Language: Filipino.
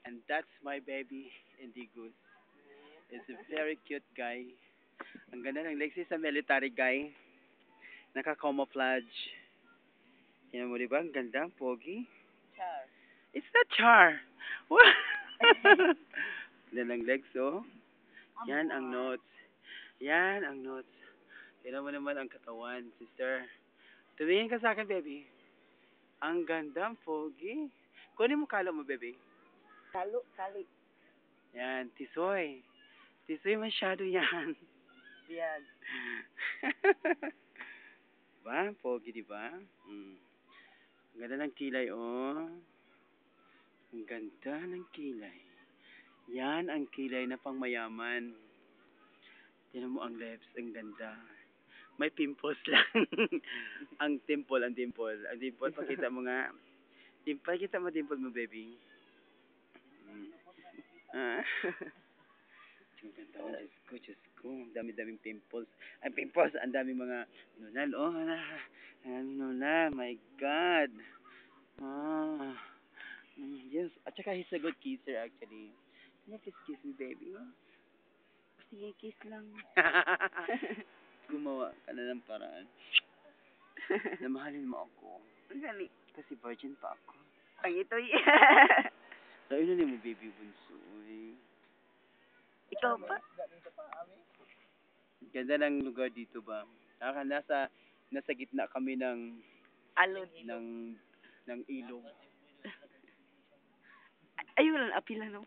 And that's my baby, Indigus. It's a very cute guy. Ang ganda ng legs sa military guy. Naka-camouflage. Yan mo, di ba? Ang ganda, ang pogi. Char. It's not Char. What? Ganda ng legs, oh. Yan ang notes. Yan ang notes. Tignan mo naman ang katawan, sister. Tumingin ka sa akin, baby. Ang ganda, ang pogi. Kunin mo kalo mo, baby. Kali. Yan, tisoy. Tisoy masyado yan. Biyag. Diba? Pogi, diba? Mm. Ang ganda ng kilay, oh. Ang ganda ng kilay. Yan ang kilay na pang mayaman. Tignan mo ang lips, ang ganda. May pimples lang. ang dimple. Ang dimple, pakita mo nga. Pakita mo dimple mo, baby. Mm. Ah. Ang ganda mo, Diyos ko. Ang dami-daming pimples. Ay, pimples. Ang dami mga nunal. Oh, nunal. My God. Ah. Yes. At saka he's a good kisser, actually. Can you please kiss me, baby? Sige, kiss lang. Gumawa ka na ng paraan. Namahalin mo ako. Dali. Kasi virgin pa ako. Ay, ito Sabi na mo, baby bunso. Ikaw pa? Ganda ng lugar dito ba? Nasa gitna kami ng Alon. ng ilog. Ayun lang, apila no?